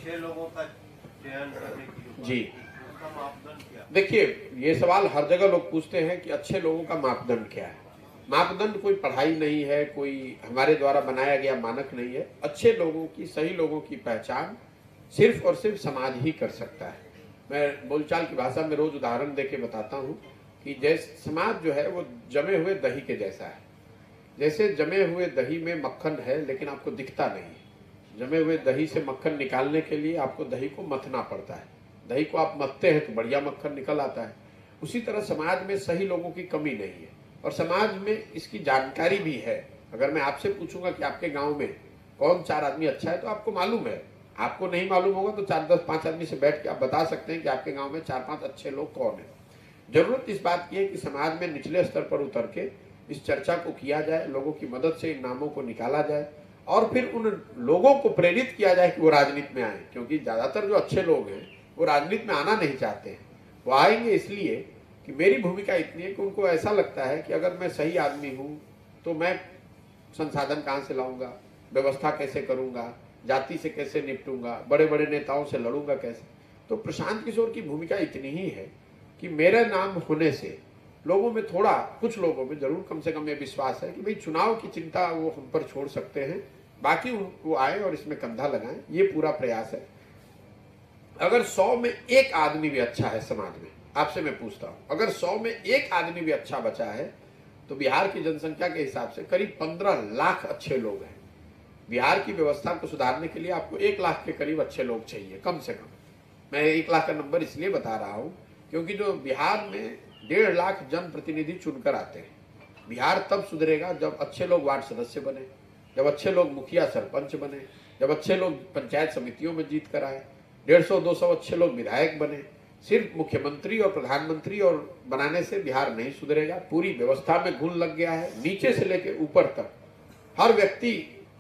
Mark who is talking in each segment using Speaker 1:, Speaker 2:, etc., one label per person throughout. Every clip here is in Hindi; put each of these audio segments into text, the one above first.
Speaker 1: अच्छे लोगों का चयन करने की
Speaker 2: जी
Speaker 1: उसका मापदंड क्या?
Speaker 2: देखिए, ये सवाल हर जगह लोग पूछते हैं कि अच्छे लोगों का मापदंड क्या है। मापदंड कोई पढ़ाई नहीं है, कोई हमारे द्वारा बनाया गया मानक नहीं है। अच्छे लोगों की, सही लोगों की पहचान सिर्फ और सिर्फ समाज ही कर सकता है। मैं बोलचाल की भाषा में रोज उदाहरण देके बताता हूँ कि जैसे समाज जो है वो जमे हुए दही के जैसा है। जैसे जमे हुए दही में मक्खन है लेकिन आपको दिखता नहीं है। जमे हुए दही से मक्खन निकालने के लिए आपको दही को मथना पड़ता है। दही को आप मथते हैं तो बढ़िया मक्खन निकल आता है। उसी तरह समाज में सही लोगों की कमी नहीं है और समाज में इसकी जानकारी भी है। अगर मैं आपसे पूछूंगा कि आपके गांव में कौन 4 आदमी अच्छा है तो आपको मालूम है। आपको नहीं मालूम होगा तो 4, 10, 5 आदमी से बैठ के आप बता सकते हैं कि आपके गांव में 4, 5 अच्छे लोग कौन है। जरूरत इस बात की है कि समाज में निचले स्तर पर उतर के इस चर्चा को किया जाए, लोगों की मदद से इन नामों को निकाला जाए और फिर उन लोगों को प्रेरित किया जाए कि वो राजनीति में आए। क्योंकि ज्यादातर जो अच्छे लोग हैं वो राजनीति में आना नहीं चाहते हैं। वो आएंगे इसलिए कि मेरी भूमिका इतनी है कि उनको ऐसा लगता है कि अगर मैं सही आदमी हूं तो मैं संसाधन कहां से लाऊंगा, व्यवस्था कैसे करूंगा, जाति से कैसे निपटूंगा, बड़े बड़े नेताओं से लड़ूंगा कैसे। तो प्रशांत किशोर की भूमिका इतनी ही है कि मेरे नाम होने से लोगों में थोड़ा, कुछ लोगों में जरूर कम से कम ये विश्वास है कि भाई चुनाव की चिंता वो हम पर छोड़ सकते हैं, बाकी वो आए और इसमें कंधा लगाएं। ये पूरा प्रयास है। अगर 100 में 1 आदमी भी अच्छा है समाज में, आपसे मैं पूछता हूं, अगर 100 में 1 आदमी भी अच्छा बचा है तो बिहार की जनसंख्या के हिसाब से करीब 15 लाख अच्छे लोग हैं। बिहार की व्यवस्था को सुधारने के लिए आपको 1 लाख के करीब अच्छे लोग चाहिए कम से कम। मैं 1 लाख का नंबर इसलिए बता रहा हूं क्योंकि जो बिहार में 1.5 लाख जनप्रतिनिधि चुनकर आते हैं। बिहार तब सुधरेगा जब अच्छे लोग वार्ड सदस्य बने, जब अच्छे लोग मुखिया सरपंच बने, जब अच्छे लोग पंचायत समितियों में जीत कर आए, 150-200 अच्छे लोग विधायक बने। सिर्फ मुख्यमंत्री और प्रधानमंत्री और बनाने से बिहार नहीं सुधरेगा। पूरी व्यवस्था में घुन लग गया है, नीचे से लेकर ऊपर तक हर व्यक्ति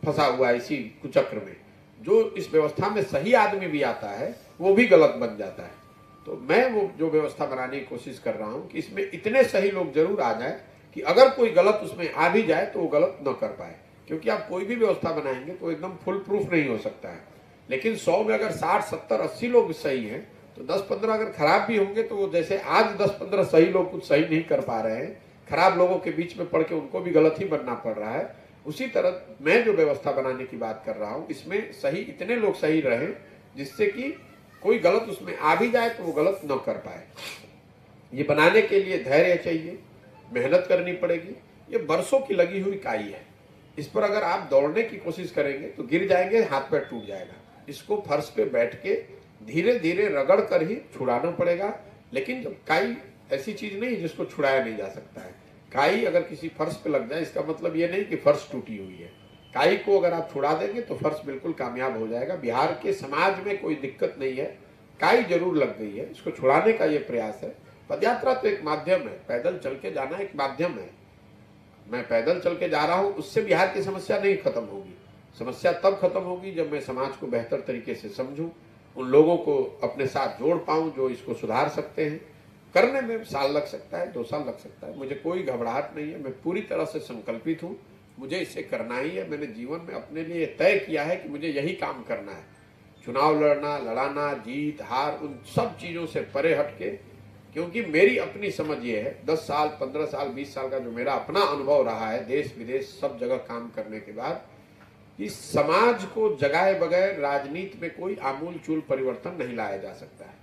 Speaker 2: फंसा हुआ है इसी कुचक्र में। जो इस व्यवस्था में सही आदमी भी आता है वो भी गलत बन जाता है। तो मैं वो जो व्यवस्था बनाने की कोशिश कर रहा हूं कि इसमें इतने सही लोग जरूर आ जाए कि अगर कोई गलत उसमें आ भी जाए तो वो गलत न कर पाए। क्योंकि आप कोई भी व्यवस्था बनाएंगे तो एकदम फुल प्रूफ नहीं हो सकता है। लेकिन 100 में अगर 60, 70, 80 लोग सही हैं तो 10-15 अगर खराब भी होंगे तो जैसे आज 10-15 सही लोग कुछ सही नहीं कर पा रहे हैं, खराब लोगों के बीच में पड़ के उनको भी गलत ही बनना पड़ रहा है, उसी तरह मैं जो व्यवस्था बनाने की बात कर रहा हूं इसमें सही इतने लोग सही रहे जिससे कि कोई गलत उसमें आ भी जाए तो वो गलत न कर पाए। ये बनाने के लिए धैर्य चाहिए, मेहनत करनी पड़ेगी। ये बरसों की लगी हुई काई है। इस पर अगर आप दौड़ने की कोशिश करेंगे तो गिर जाएंगे, हाथ पैर टूट जाएगा। इसको फर्श पे बैठ के धीरे धीरे रगड़ कर ही छुड़ाना पड़ेगा। लेकिन जब काई ऐसी चीज नहीं जिसको छुड़ाया नहीं जा सकता है। काई अगर किसी फर्श पे लग जाए इसका मतलब ये नहीं कि फर्श टूटी हुई है। काई को अगर आप छुड़ा देंगे तो फर्श बिल्कुल कामयाब हो जाएगा। बिहार के समाज में कोई दिक्कत नहीं है, काई जरूर लग गई है, इसको छुड़ाने का ये प्रयास है। पदयात्रा तो एक माध्यम है, पैदल चल के जाना एक माध्यम है। मैं पैदल चल के जा रहा हूं, उससे बिहार की समस्या नहीं खत्म होगी। समस्या तब खत्म होगी जब मैं समाज को बेहतर तरीके से समझूं, उन लोगों को अपने साथ जोड़ पाऊं जो इसको सुधार सकते हैं। करने में साल लग सकता है, 2 साल लग सकता है, मुझे कोई घबराहट नहीं है। मैं पूरी तरह से संकल्पित हूं, मुझे इसे करना ही है। मैंने जीवन में अपने लिए तय किया है कि मुझे यही काम करना है। चुनाव लड़ना, लड़ाना, जीत हार, उन सब चीजों से परे हटके, क्योंकि मेरी अपनी समझ ये है, 10 साल, 15 साल, 20 साल का जो मेरा अपना अनुभव रहा है देश विदेश सब जगह काम करने के बाद, कि समाज को जगाए बगैर राजनीति में कोई आमूल चूल परिवर्तन नहीं लाया जा सकता है।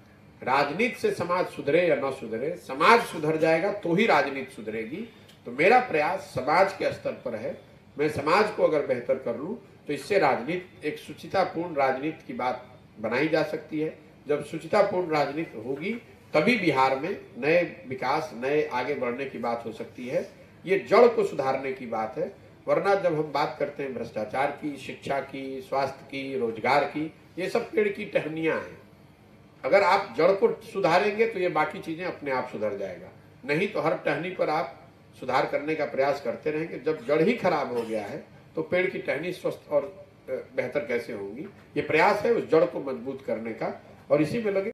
Speaker 2: राजनीति से समाज सुधरे या न सुधरे, समाज सुधर जाएगा तो ही राजनीति सुधरेगी। तो मेरा प्रयास समाज के स्तर पर है। मैं समाज को अगर बेहतर कर लूं तो इससे राजनीति, एक सुचितापूर्ण राजनीति की बात बनाई जा सकती है। जब सुचितापूर्ण राजनीति होगी तभी बिहार में नए विकास, नए आगे बढ़ने की बात हो सकती है। ये जड़ को सुधारने की बात है। वरना जब हम बात करते हैं भ्रष्टाचार की, शिक्षा की, स्वास्थ्य की, रोजगार की, ये सब पेड़ की टहनियां हैं। अगर आप जड़ को सुधारेंगे तो ये बाकी चीजें अपने आप सुधर जाएगा। नहीं तो हर टहनी पर आप सुधार करने का प्रयास करते रहेंगे। जब जड़ ही खराब हो गया है तो पेड़ की टहनी स्वस्थ और बेहतर कैसे होगी। ये प्रयास है उस जड़ को मजबूत करने का और इसी में लगे